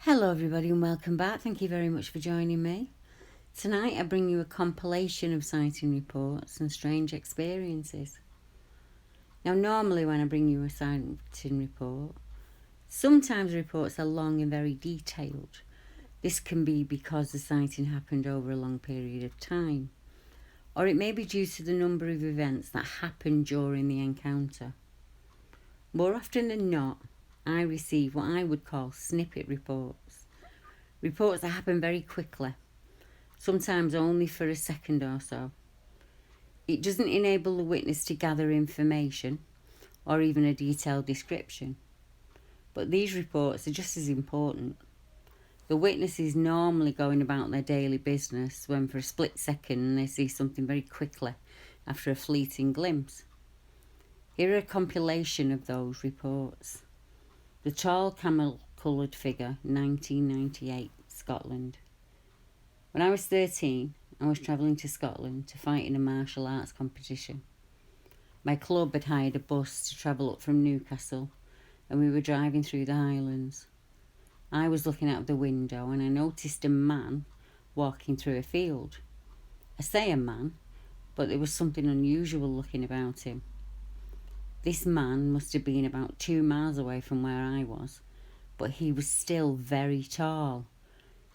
Hello everybody and welcome back. Thank you very much for joining me. Tonight I bring you a compilation of sighting reports and strange experiences. Now normally when I bring you a sighting report, sometimes reports are long and very detailed. This can be because the sighting happened over a long period of time, or it may be due to the number of events that happened during the encounter. More often than not, I receive what I would call snippet reports. Reports that happen very quickly, sometimes only for a second or so. It doesn't enable the witness to gather information or even a detailed description. But these reports are just as important. The witness is normally going about their daily business when for a split second they see something very quickly after a fleeting glimpse. Here are a compilation of those reports. The tall camel-coloured figure, 1998, Scotland. When I was 13, I was travelling to Scotland to fight in a martial arts competition. My club had hired a bus to travel up from Newcastle, and we were driving through the Highlands. I was looking out of the window and I noticed a man walking through a field. I say a man, but there was something unusual looking about him. This man must have been about 2 miles away from where I was, but he was still very tall.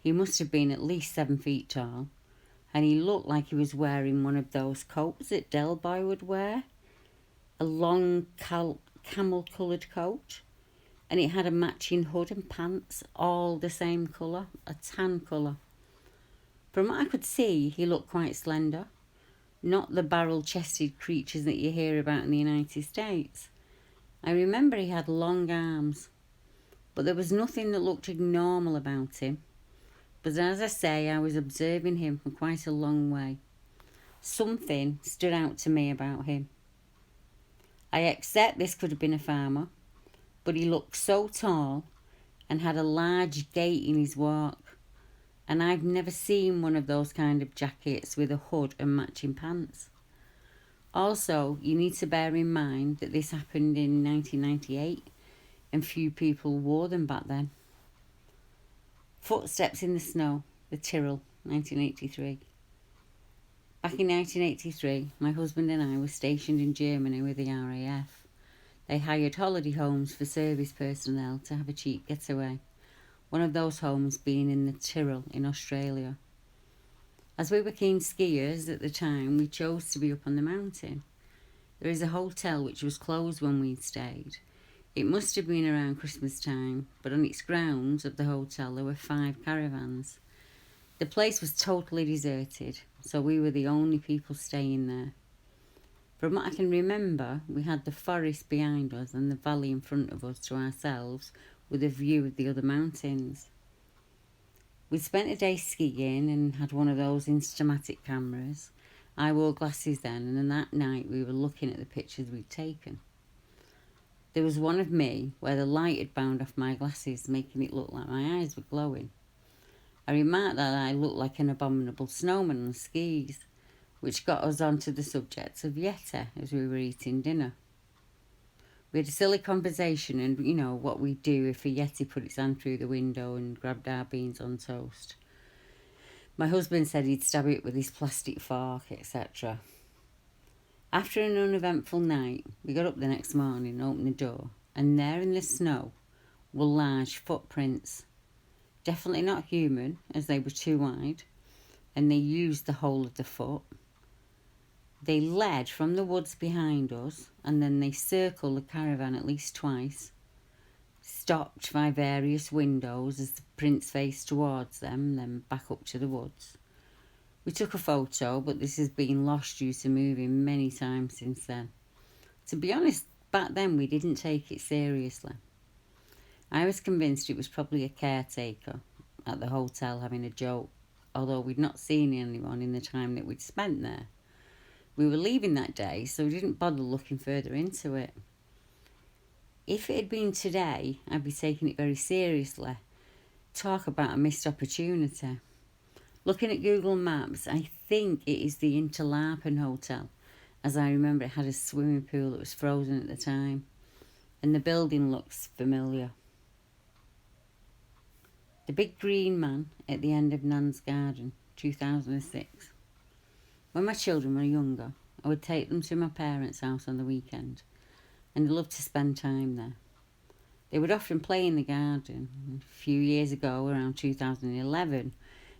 He must have been at least 7 feet tall, and he looked like he was wearing one of those coats that Del Boy would wear, a long camel-coloured coat, and it had a matching hood and pants, all the same colour, a tan colour. From what I could see, he looked quite slender, not the barrel-chested creatures that you hear about in the United States. I remember he had long arms, but there was nothing that looked abnormal about him. But as I say, I was observing him from quite a long way. Something stood out to me about him. I accept this could have been a farmer, but he looked so tall and had a large gait in his walk. And I've never seen one of those kind of jackets with a hood and matching pants. Also, you need to bear in mind that this happened in 1998 and few people wore them back then. Footsteps in the Snow, the Tyrrell, 1983. Back in 1983, my husband and I were stationed in Germany with the RAF. They hired holiday homes for service personnel to have a cheap getaway. One of those homes being in the Tyrrell in Australia. As we were keen skiers at the time, we chose to be up on the mountain. There is a hotel which was closed when we stayed. It must have been around Christmas time, but on its grounds of the hotel there were 5 caravans. The place was totally deserted, so we were the only people staying there. From what I can remember, we had the forest behind us and the valley in front of us to ourselves, with a view of the other mountains. We spent a day skiing and had one of those Instamatic cameras. I wore glasses then, and that night we were looking at the pictures we'd taken. There was one of me where the light had bound off my glasses, making it look like my eyes were glowing. I remarked that I looked like an abominable snowman on skis, which got us onto the subject of Yeti as we were eating dinner. We had a silly conversation and, what we'd do if a Yeti put its hand through the window and grabbed our beans on toast. My husband said he'd stab it with his plastic fork, etc. After an uneventful night, we got up the next morning and opened the door, and there in the snow were large footprints. Definitely not human, as they were too wide, and they used the whole of the foot. They led from the woods behind us, and then they circled the caravan at least twice, stopped by various windows as the prints faced towards them, then back up to the woods. We took a photo, but this has been lost due to moving many times since then. To be honest, back then we didn't take it seriously. I was convinced it was probably a caretaker at the hotel having a joke, although we'd not seen anyone in the time that we'd spent there. We were leaving that day, so we didn't bother looking further into it. If it had been today, I'd be taking it very seriously. Talk about a missed opportunity. Looking at Google Maps, I think it is the Interlaken Hotel, as I remember it had a swimming pool that was frozen at the time, and the building looks familiar. The Big Green Man at the End of Nan's Garden, 2006. When my children were younger, I would take them to my parents' house on the weekend, and they loved to spend time there. They would often play in the garden. A few years ago, around 2011,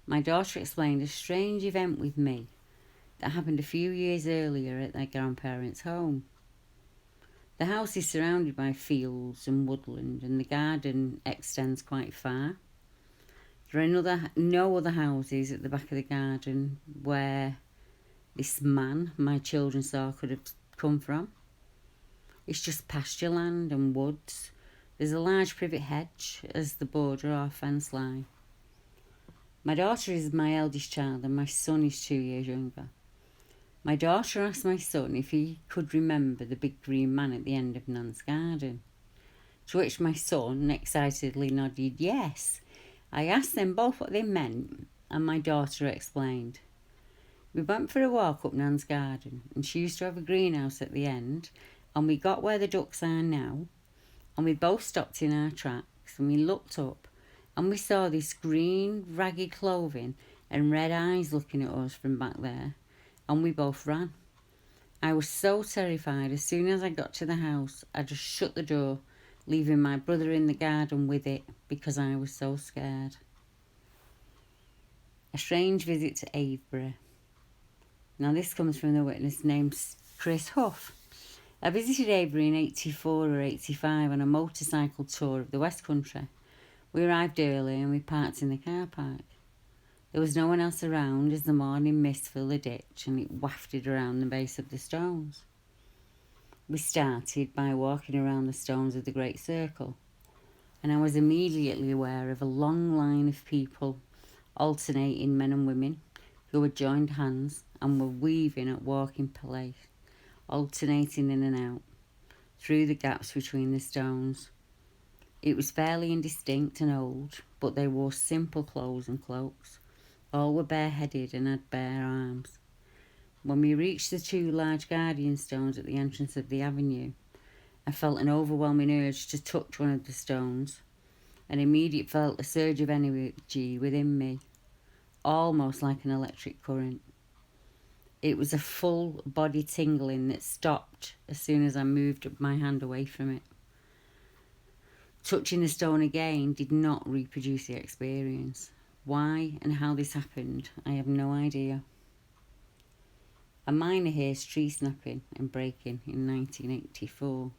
my daughter explained a strange event with me that happened a few years earlier at their grandparents' home. The house is surrounded by fields and woodland, and the garden extends quite far. There are no other houses at the back of the garden where this man my children saw could have come from. It's just pasture land and woods. There's a large privet hedge as the border or fence line. My daughter is my eldest child and my son is 2 years younger. My daughter asked my son if he could remember the big green man at the end of Nan's garden, to which my son excitedly nodded yes. I asked them both what they meant, and my daughter explained. We went for a walk up Nan's garden, and she used to have a greenhouse at the end, and we got where the ducks are now, and we both stopped in our tracks, and we looked up, and we saw this green, ragged clothing and red eyes looking at us from back there, and we both ran. I was so terrified. As soon as I got to the house, I just shut the door, leaving my brother in the garden with it because I was so scared. A strange visit to Avebury. Now this comes from the witness named Chris Huff. I visited Avebury in 84 or 85 on a motorcycle tour of the West Country. We arrived early and we parked in the car park. There was no one else around as the morning mist filled the ditch and it wafted around the base of the stones. We started by walking around the stones of the Great Circle, and I was immediately aware of a long line of people, alternating men and women, who had joined hands and were weaving at walking pace, alternating in and out, through the gaps between the stones. It was fairly indistinct and old, but they wore simple clothes and cloaks. All were bareheaded and had bare arms. When we reached the two large guardian stones at the entrance of the avenue, I felt an overwhelming urge to touch one of the stones, and immediately felt a surge of energy within me, almost like an electric current. It was a full body tingling that stopped as soon as I moved my hand away from it. Touching the stone again did not reproduce the experience. Why and how this happened, I have no idea. A miner hears tree snapping and breaking in 1984.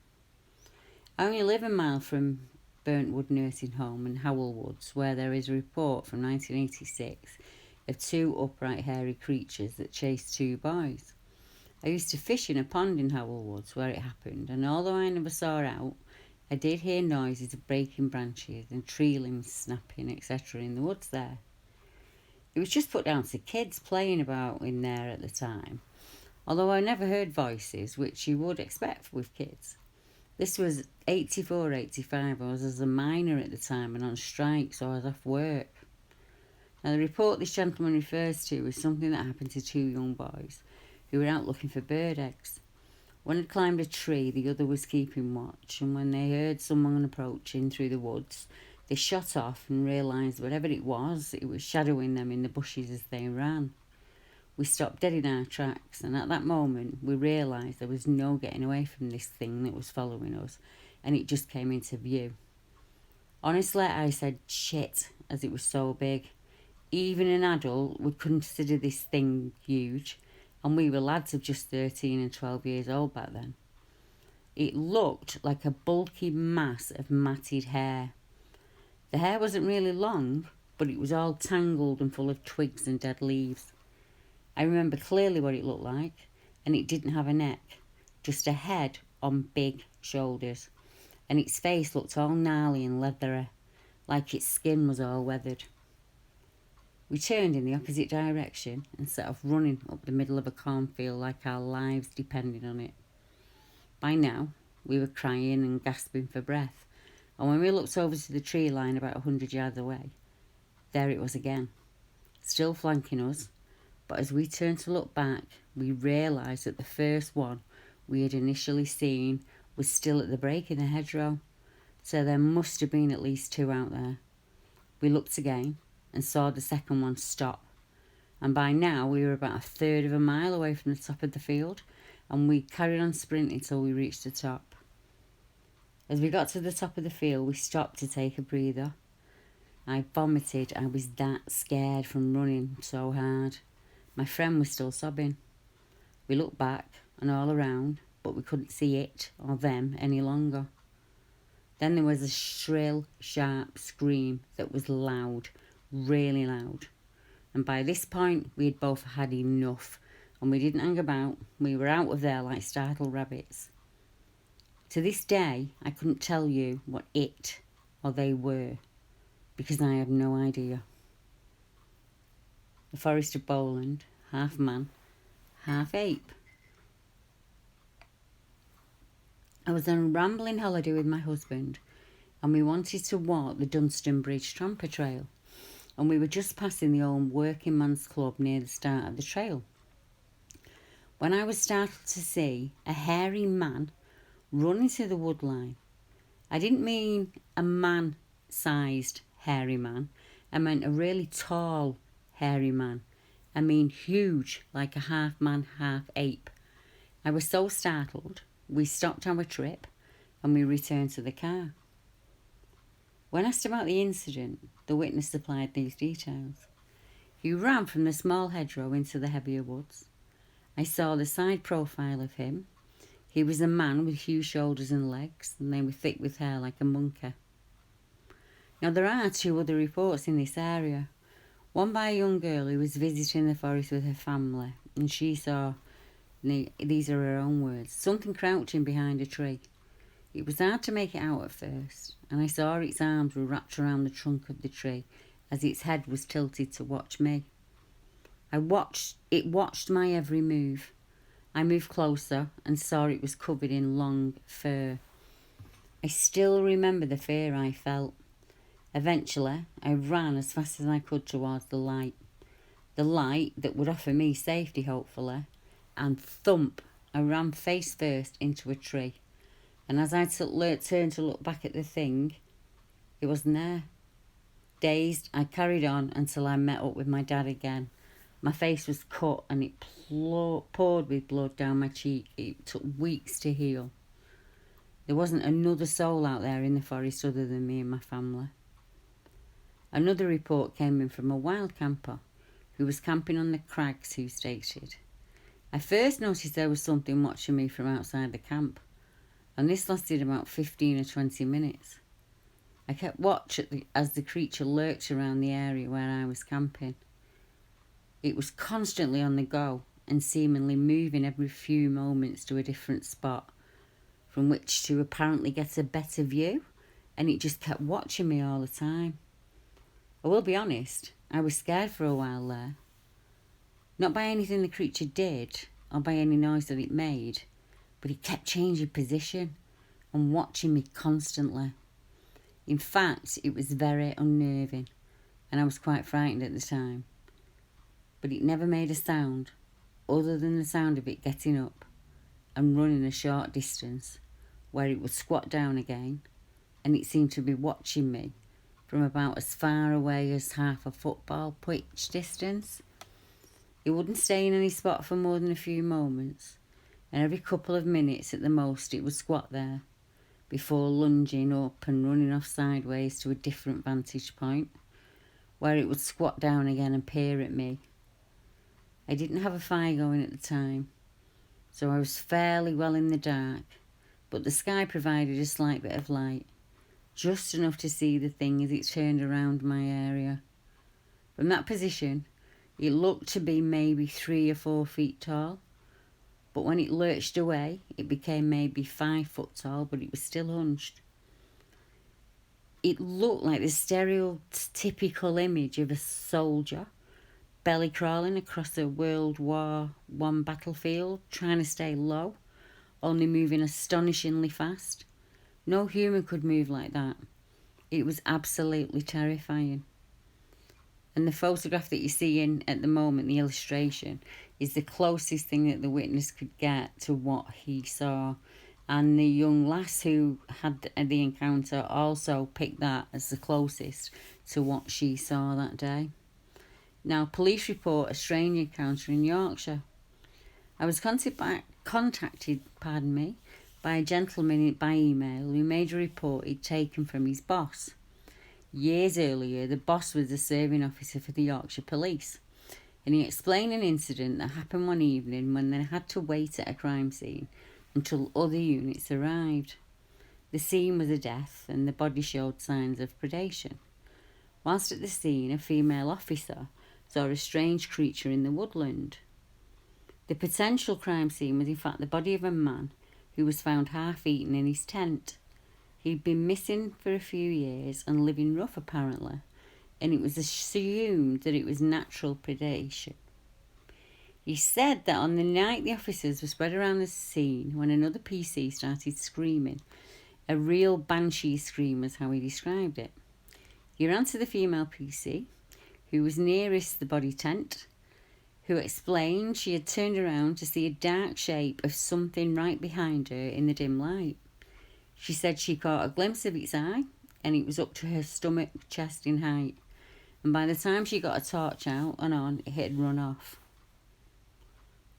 I only live a mile from Burntwood Nursing Home in Howell Woods, where there is a report from 1986 of two upright hairy creatures that chased two boys. I used to fish in a pond in Howell Woods where it happened, and although I never saw it out, I did hear noises of breaking branches and tree limbs snapping, etc. in the woods there. It was just put down to kids playing about in there at the time, although I never heard voices, which you would expect with kids. This was 84, 85. I was as a miner at the time and on strike, so I was off work. Now, the report this gentleman refers to is something that happened to two young boys who were out looking for bird eggs. One had climbed a tree, the other was keeping watch, and when they heard someone approaching through the woods, they shot off and realised whatever it was shadowing them in the bushes as they ran. We stopped dead in our tracks, and at that moment we realised there was no getting away from this thing that was following us, and it just came into view. Honestly, I said shit as it was so big. Even an adult would consider this thing huge, and we were lads of just 13 and 12 years old back then. It looked like a bulky mass of matted hair. The hair wasn't really long, but it was all tangled and full of twigs and dead leaves. I remember clearly what it looked like, and it didn't have a neck, just a head on big shoulders, and its face looked all gnarly and leathery, like its skin was all weathered. We turned in the opposite direction and set off running up the middle of a cornfield like our lives depended on it. By now, we were crying and gasping for breath, and when we looked over to the tree line about 100 yards away, there it was again, still flanking us. But as we turned to look back, we realised that the first one we had initially seen was still at the break in the hedgerow, so there must have been at least two out there. We looked again and saw the second one stop. And by now we were about a third of a mile away from the top of the field, and we carried on sprinting till we reached the top. As we got to the top of the field, we stopped to take a breather. I vomited. I was that scared from running so hard. My friend was still sobbing. We looked back and all around, but we couldn't see it or them any longer. Then there was a shrill, sharp scream that was loud, really loud. And by this point, we had both had enough, and we didn't hang about. We were out of there like startled rabbits. To this day, I couldn't tell you what it or they were, because I have no idea. The forest of Bowland, half man, half ape. I was on a rambling holiday with my husband, and we wanted to walk the Dunstan Bridge Tramper Trail, and we were just passing the old working man's club near the start of the trail, when I was startled to see a hairy man run into the wood line. I didn't mean a man-sized hairy man. I meant a really tall hairy man. I mean huge, like a half man, half ape. I was so startled, we stopped our trip and we returned to the car. When asked about the incident, the witness supplied these details. He ran from the small hedgerow into the heavier woods. I saw the side profile of him. He was a man with huge shoulders and legs, and they were thick with hair like a monkey. Now, there are 2 other reports in this area. One by a young girl who was visiting the forest with her family, and she saw, these are her own words, something crouching behind a tree. It was hard to make it out at first, and I saw its arms were wrapped around the trunk of the tree as its head was tilted to watch me. It watched my every move. I moved closer and saw it was covered in long fur. I still remember the fear I felt. Eventually, I ran as fast as I could towards the light that would offer me safety, hopefully, and thump, I ran face first into a tree. And as I turned to look back at the thing, it wasn't there. Dazed, I carried on until I met up with my dad again. My face was cut and it poured with blood down my cheek. It took weeks to heal. There wasn't another soul out there in the forest other than me and my family. Another report came in from a wild camper who was camping on the crags, who stated, I first noticed there was something watching me from outside the camp, and this lasted about 15 or 20 minutes. I kept watch as the creature lurked around the area where I was camping. It was constantly on the go and seemingly moving every few moments to a different spot from which to apparently get a better view, and it just kept watching me all the time. I will be honest, I was scared for a while there. Not by anything the creature did or by any noise that it made, but it kept changing position and watching me constantly. In fact, it was very unnerving, and I was quite frightened at the time. But it never made a sound other than the sound of it getting up and running a short distance, where it would squat down again, and it seemed to be watching me from about as far away as half a football pitch distance. It wouldn't stay in any spot for more than a few moments, and every couple of minutes at the most it would squat there, before lunging up and running off sideways to a different vantage point, where it would squat down again and peer at me. I didn't have a fire going at the time, so I was fairly well in the dark, but the sky provided a slight bit of light, just enough to see the thing as it turned around my area. From that position, it looked to be maybe 3 or 4 feet tall, but when it lurched away, it became maybe 5 foot tall, but it was still hunched. It looked like the stereotypical image of a soldier belly crawling across a World War I battlefield, trying to stay low, only moving astonishingly fast. No human could move like that. It was absolutely terrifying. And the photograph that you're seeing at the moment, the illustration, is the closest thing that the witness could get to what he saw. and the young lass who had the encounter also picked that as the closest to what she saw that day. Now, police report a strange encounter in Yorkshire. I was contacted by a gentleman by email who made a report he'd taken from his boss. Years earlier, the boss was a serving officer for the Yorkshire Police, and he explained an incident that happened one evening when they had to wait at a crime scene until other units arrived. The scene was a death, and the body showed signs of predation. Whilst at the scene, a female officer saw a strange creature in the woodland. The potential crime scene was in fact the body of a man who was found half-eaten in his tent. He'd been missing for a few years and living rough apparently, and it was assumed that it was natural predation. He said that on the night the officers were spread around the scene when another PC started screaming. A real banshee scream was how he described it. He ran to the female PC, who was nearest the body tent, who explained she had turned around to see a dark shape of something right behind her in the dim light. She said she caught a glimpse of its eye, and it was up to her stomach, chest in height, and by the time she got a torch out and on, it had run off.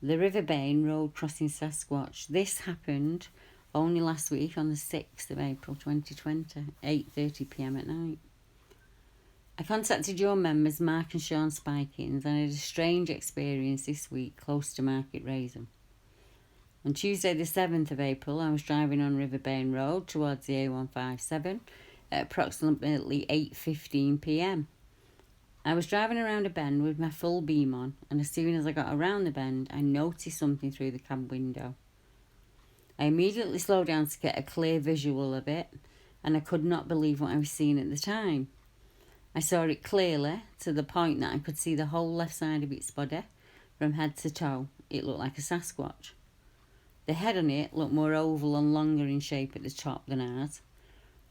The Riverbank Road crossing Sasquatch. This happened only last week on the 6th of April 2020, 8:30pm at night. I contacted your members Mark and Sean Spikins and I had a strange experience this week close to Market Raisin. On Tuesday the 7th of April, I was driving on Riverbank Road towards the A157 at approximately 8:15pm. I was driving around a bend with my full beam on, and as soon as I got around the bend, I noticed something through the cab window. I immediately slowed down to get a clear visual of it, and I could not believe what I was seeing at the time. I saw it clearly, to the point that I could see the whole left side of its body, from head to toe. It looked like a Sasquatch. The head on it looked more oval and longer in shape at the top than ours,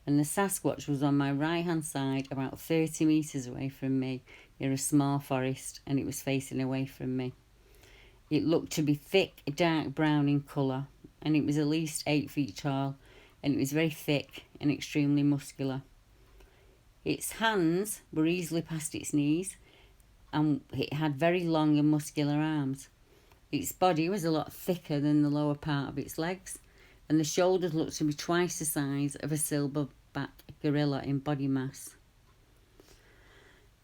and the Sasquatch was on my right-hand side about 30 metres away from me near a small forest, and it was facing away from me. It looked to be thick, dark brown in colour, and it was at least 8 feet tall, and it was very thick and extremely muscular. Its hands were easily past its knees, and it had very long and muscular arms. Its body was a lot thicker than the lower part of its legs, and the shoulders looked to be twice the size of a silverback gorilla in body mass.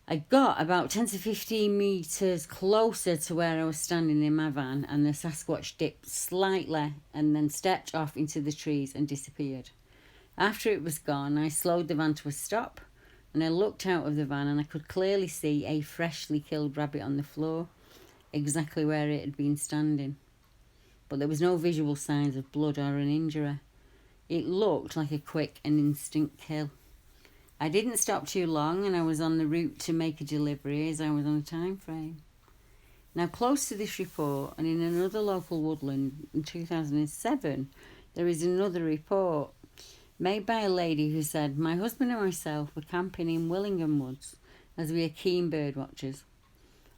I got about 10 to 15 metres closer to where I was standing in my van, and the Sasquatch dipped slightly and then stepped off into the trees and disappeared. After it was gone, I slowed the van to a stop, and I looked out of the van and I could clearly see a freshly killed rabbit on the floor, exactly where it had been standing. But there was no visual signs of blood or an injury. It looked like a quick and instant kill. I didn't stop too long, and I was on the route to make a delivery as I was on a time frame. Now, close to this report, and in another local woodland in 2007, there is another report made by a lady who said, "My husband and myself were camping in Willingham Woods as we are keen bird watchers.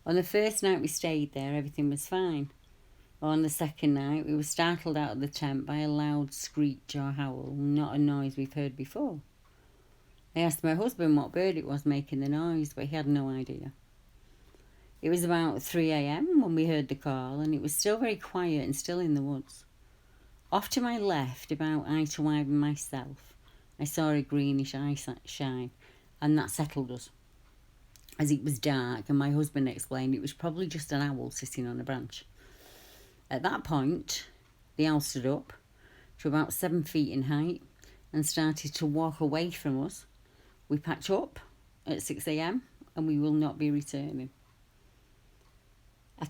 On the first night we stayed there, everything was fine. On the second night, we were startled out of the tent by a loud screech or howl, not a noise we've heard before. I asked my husband what bird it was making the noise, but he had no idea. It was about 3 a.m. when we heard the call, and it was still very quiet and still in the woods. Off to my left, about eye to eye with myself, I saw a greenish eye shine, and that settled us, as it was dark, and my husband explained it was probably just an owl sitting on a branch. At that point, the owl stood up to about 7 feet in height and started to walk away from us. We packed up at 6 a.m. and we will not be returning." A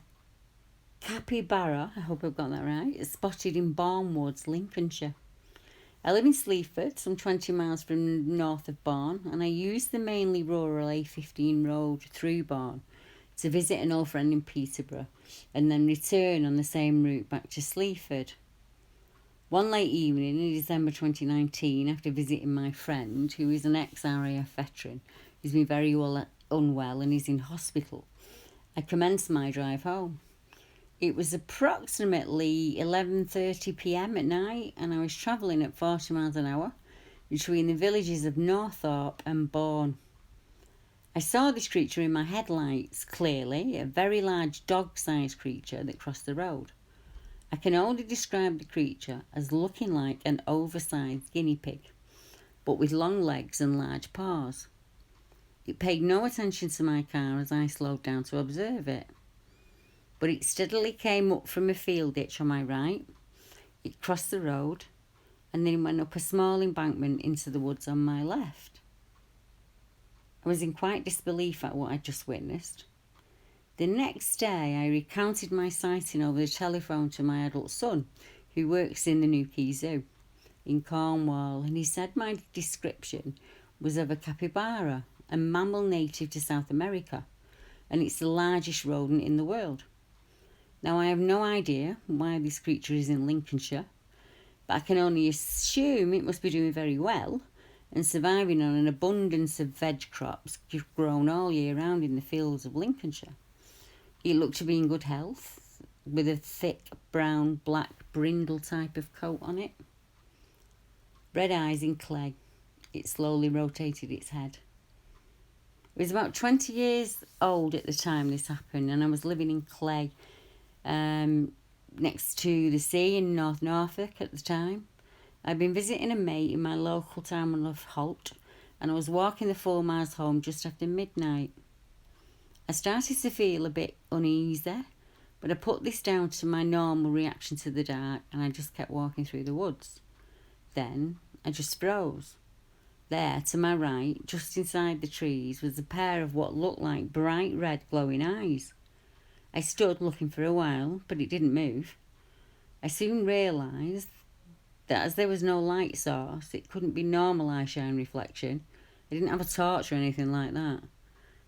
capybara, I hope I've got that right, is spotted in Bourne Woods, Lincolnshire. I live in Sleaford, some 20 miles from north of Bourne, and I use the mainly rural A15 road through Bourne to visit an old friend in Peterborough and then return on the same route back to Sleaford. One late evening in December 2019, after visiting my friend, who is an ex-RAF veteran, who's been very unwell and is in hospital, I commenced my drive home. It was approximately 11:30 p.m. at night, and I was travelling at 40 miles an hour between the villages of Northorpe and Bourne. I saw this creature in my headlights clearly, a very large dog-sized creature that crossed the road. I can only describe the creature as looking like an oversized guinea pig, but with long legs and large paws. It paid no attention to my car as I slowed down to observe it, but it steadily came up from a field ditch on my right. It crossed the road and then went up a small embankment into the woods on my left. I was in quite disbelief at what I'd just witnessed. The next day, I recounted my sighting over the telephone to my adult son, who works in the Newquay Zoo in Cornwall, and he said my description was of a capybara, a mammal native to South America, and it's the largest rodent in the world. Now, I have no idea why this creature is in Lincolnshire, but I can only assume it must be doing very well and surviving on an abundance of veg crops grown all year round in the fields of Lincolnshire. It looked to be in good health, with a thick brown, black brindle type of coat on it. Red eyes in clay. It slowly rotated its head. It was about 20 years old at the time this happened, and I was living in Clay, next to the sea in North Norfolk at the time. I'd been visiting a mate in my local town of Holt, and I was walking the 4 miles home just after midnight. I started to feel a bit uneasy, but I put this down to my normal reaction to the dark, and I just kept walking through the woods. Then I just froze. There, to my right, just inside the trees, was a pair of what looked like bright red glowing eyes. I stood looking for a while, but it didn't move. I soon realised that as there was no light source, it couldn't be normal eyeshine reflection. I didn't have a torch or anything like that.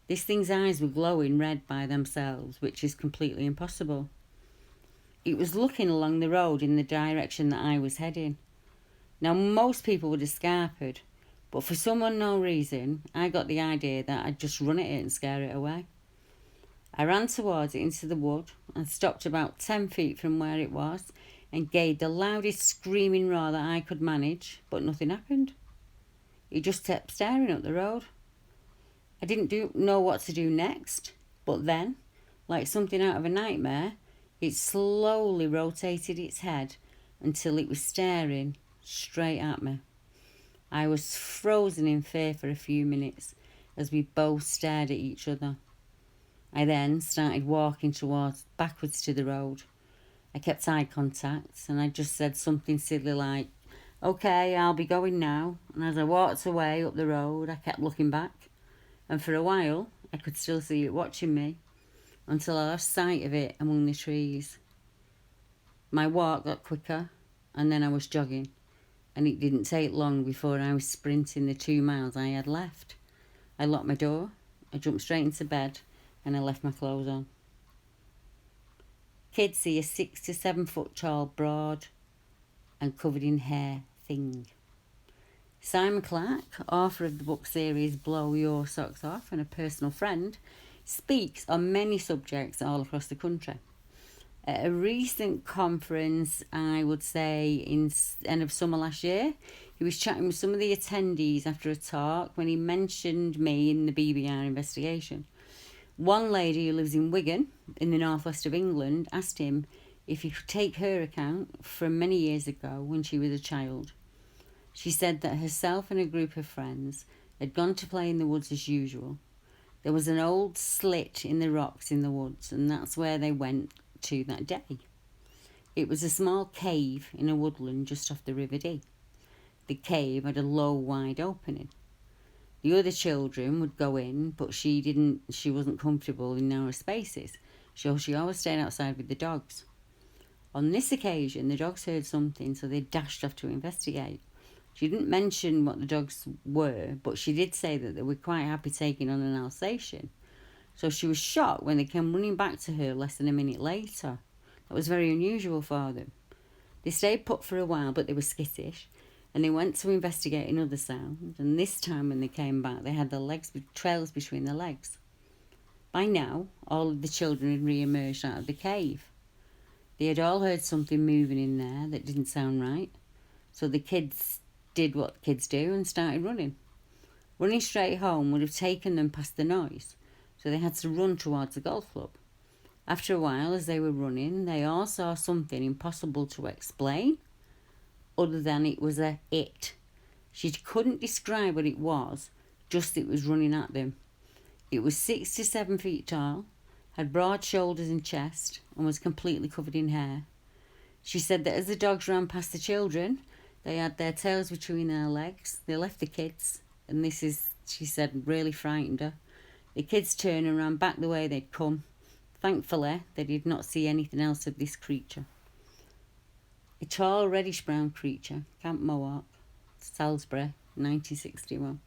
This thing's eyes were glowing red by themselves, which is completely impossible. It was looking along the road in the direction that I was heading. Now, most people would have scarpered, but for some unknown reason, I got the idea that I'd just run at it and scare it away. I ran towards it into the wood and stopped about 10 feet from where it was and gave the loudest screaming roar that I could manage, but nothing happened. It just kept staring up the road. I didn't know what to do next, but then, like something out of a nightmare, it slowly rotated its head until it was staring straight at me. I was frozen in fear for a few minutes as we both stared at each other. I then started walking backwards to the road. I kept eye contact and I just said something silly like, "Okay, I'll be going now." And as I walked away up the road, I kept looking back. And for a while, I could still see it watching me until I lost sight of it among the trees. My walk got quicker and then I was jogging. And it didn't take long before I was sprinting the 2 miles I had left. I locked my door, I jumped straight into bed, and I left my clothes on. Kids see a 6 to 7 foot tall, broad and covered in hair thing. Simon Clark, author of the book series Blow Your Socks Off and a personal friend, speaks on many subjects all across the country. At a recent conference, I would say in end of summer last year, he was chatting with some of the attendees after a talk when he mentioned me in the BBR investigation. One lady who lives in Wigan, in the northwest of England, asked him if he could take her account from many years ago when she was a child. She said that herself and a group of friends had gone to play in the woods as usual. There was an old slit in the rocks in the woods, and that's where they went to that day. It was a small cave in a woodland just off the River Dee. The cave had a low, wide opening. The other children would go in, but she wasn't comfortable in narrow spaces, so she always stayed outside with the dogs. On this occasion, the dogs heard something, so they dashed off to investigate. She didn't mention what the dogs were, but she did say that they were quite happy taking on an Alsatian. So she was shocked when they came running back to her less than a minute later. That was very unusual for them. They stayed put for a while, but they were skittish, and they went to investigate another sound, and this time when they came back, they had trails between their legs. By now, all of the children had re-emerged out of the cave. They had all heard something moving in there that didn't sound right, so the kids did what kids do and started running. Running straight home would have taken them past the noise, so they had to run towards the golf club. After a while, as they were running, they all saw something impossible to explain, other than it was a it. She couldn't describe what it was, just it was running at them. It was 6 to 7 feet tall, had broad shoulders and chest, and was completely covered in hair. She said that as the dogs ran past the children, they had their tails between their legs. They left the kids, and this is, she said, really frightened her. The kids turned and ran back the way they'd come. Thankfully, they did not see anything else of this creature. A tall reddish-brown creature, Camp Mohawk, Salisbury, 1961.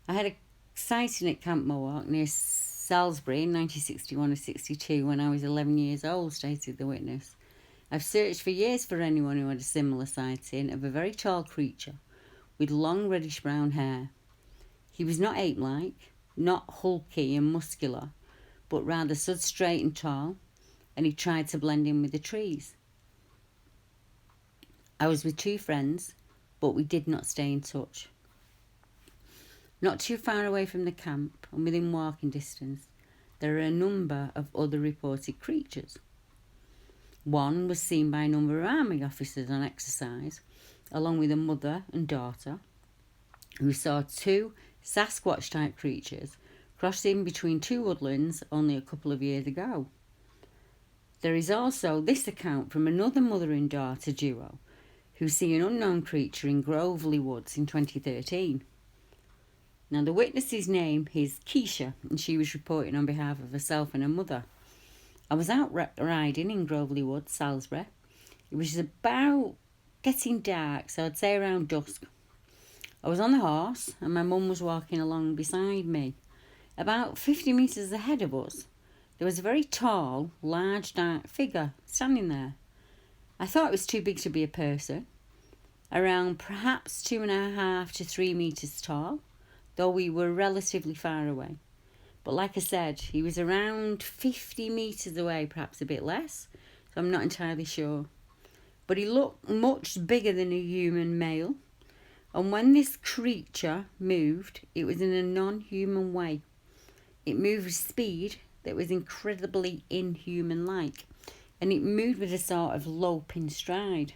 I had a sighting at Camp Mohawk near Salisbury in 1961 or 62 when I was 11 years old, stated the witness. I've searched for years for anyone who had a similar sighting of a very tall creature with long reddish-brown hair. He was not ape-like, not hulky and muscular, but rather stood straight and tall, and he tried to blend in with the trees. I was with 2 friends, but we did not stay in touch. Not too far away from the camp, and within walking distance, there are a number of other reported creatures. One was seen by a number of army officers on exercise, along with a mother and daughter, who saw 2 Sasquatch-type creatures crossing between 2 woodlands only a couple of years ago. There is also this account from another mother and daughter duo who see an unknown creature in Groveley Woods in 2013. Now, the witness's name is Keisha, and she was reporting on behalf of herself and her mother. I was out riding in Groveley Woods, Salisbury. It was about getting dark, so I'd say around dusk. I was on the horse, and my mum was walking along beside me. About 50 metres ahead of us, there was a very tall, large, dark figure standing there. I thought it was too big to be a person, around perhaps 2.5 to 3 metres tall, though we were relatively far away. But like I said, he was around 50 metres away, perhaps a bit less, so I'm not entirely sure. But he looked much bigger than a human male, and when this creature moved, it was in a non-human way. It moved with speed that was incredibly inhuman-like, and it moved with a sort of loping stride.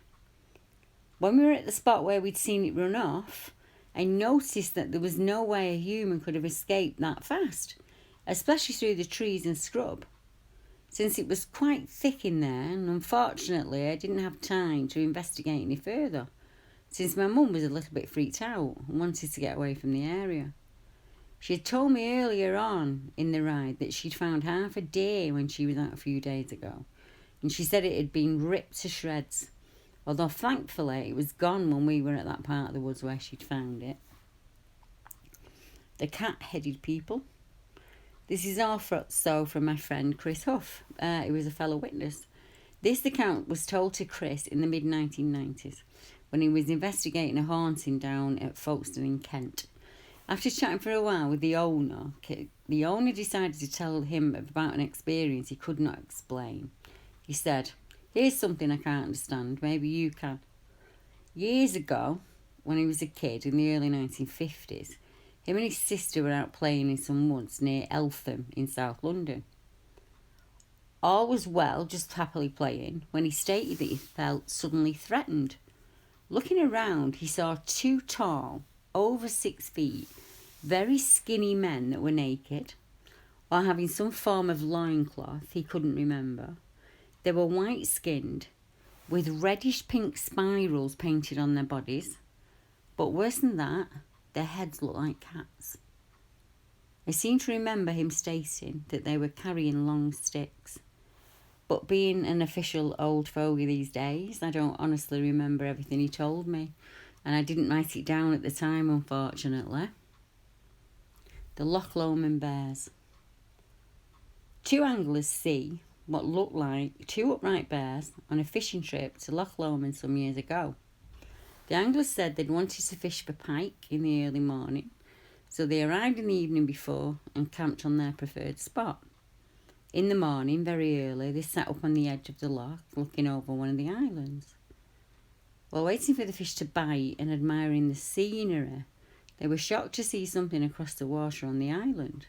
When we were at the spot where we'd seen it run off, I noticed that there was no way a human could have escaped that fast, especially through the trees and scrub, since it was quite thick in there, and unfortunately I didn't have time to investigate any further, since my mum was a little bit freaked out and wanted to get away from the area. She had told me earlier on in the ride that she'd found half a deer when she was out a few days ago, and she said it had been ripped to shreds, although thankfully it was gone when we were at that part of the woods where she'd found it. The cat-headed people. This is also from my friend Chris Huff, who was a fellow witness. This account was told to Chris in the mid-1990s when he was investigating a haunting down at Folkestone in Kent. After chatting for a while with the owner decided to tell him about an experience he could not explain. He said, "Here's something I can't understand, maybe you can." Years ago, when he was a kid in the early 1950s, him and his sister were out playing in some woods near Eltham in South London. All was well, just happily playing, when he stated that he felt suddenly threatened. Looking around, he saw 2 tall, over 6 feet, very skinny men that were naked, or having some form of loincloth he couldn't remember. They were white-skinned, with reddish-pink spirals painted on their bodies, but worse than that, their heads looked like cats. I seem to remember him stating that they were carrying long sticks, but being an official old fogey these days, I don't honestly remember everything he told me, and I didn't write it down at the time, unfortunately. The Loch Lomond bears. 2 anglers see what looked like 2 upright bears on a fishing trip to Loch Lomond some years ago. The anglers said they'd wanted to fish for pike in the early morning, so they arrived in the evening before and camped on their preferred spot. In the morning, very early, they sat up on the edge of the loch, looking over one of the islands. While waiting for the fish to bite and admiring the scenery, they were shocked to see something across the water on the island.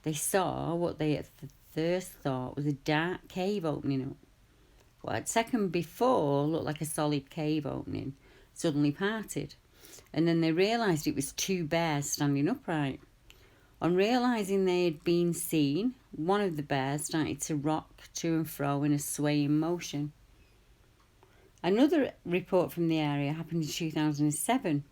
They saw what they at first thought was a dark cave opening up. What had second before looked like a solid cave opening suddenly parted, and then they realised it was two bears standing upright. On realising they had been seen, one of the bears started to rock to and fro in a swaying motion. Another report from the area happened in 2007.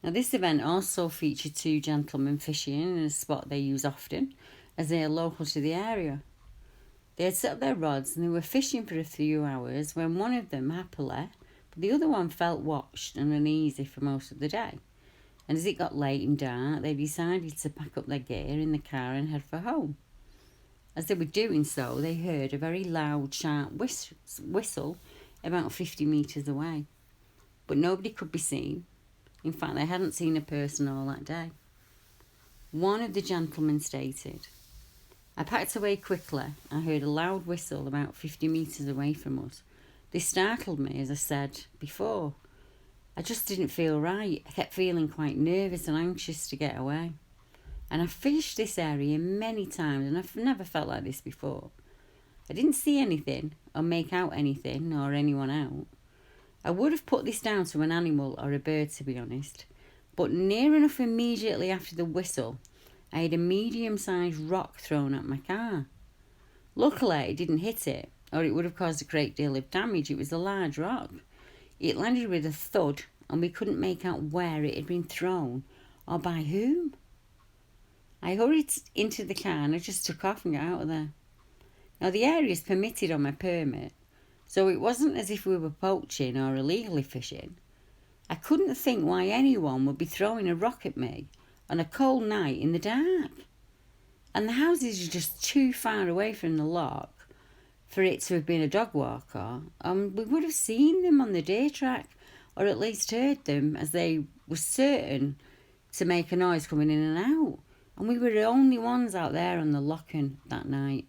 Now, this event also featured two gentlemen fishing in a spot they use often, as they are local to the area. They had set up their rods and they were fishing for a few hours when one of them happily, but the other one felt watched and uneasy for most of the day. And as it got late and dark, they decided to pack up their gear in the car and head for home. As they were doing so, they heard a very loud, sharp whistle about 50 metres away. But nobody could be seen. In fact, they hadn't seen a person all that day. One of the gentlemen stated, "I packed away quickly. I heard a loud whistle about 50 metres away from us. This startled me, as I said before. I just didn't feel right. I kept feeling quite nervous and anxious to get away. And I've fished this area many times and I've never felt like this before. I didn't see anything or make out anything or anyone out. I would have put this down to an animal or a bird, to be honest. But near enough immediately after the whistle, I had a medium-sized rock thrown at my car. Luckily, it didn't hit it, or it would have caused a great deal of damage. It was a large rock. It landed with a thud, and we couldn't make out where it had been thrown or by whom. I hurried into the car and I just took off and got out of there. Now, the area is permitted on my permit, so it wasn't as if we were poaching or illegally fishing. I couldn't think why anyone would be throwing a rock at me on a cold night in the dark. And the houses are just too far away from the loch for it to have been a dog walker. We would have seen them on the day track, or at least heard them, as they were certain to make a noise coming in and out. And we were the only ones out there on the loch that night.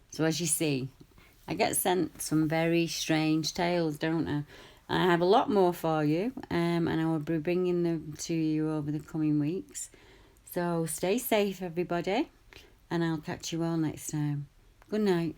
So as you see, I get sent some very strange tales, don't I? I have a lot more for you, and I will be bringing them to you over the coming weeks. So stay safe, everybody, and I'll catch you all next time. Good night.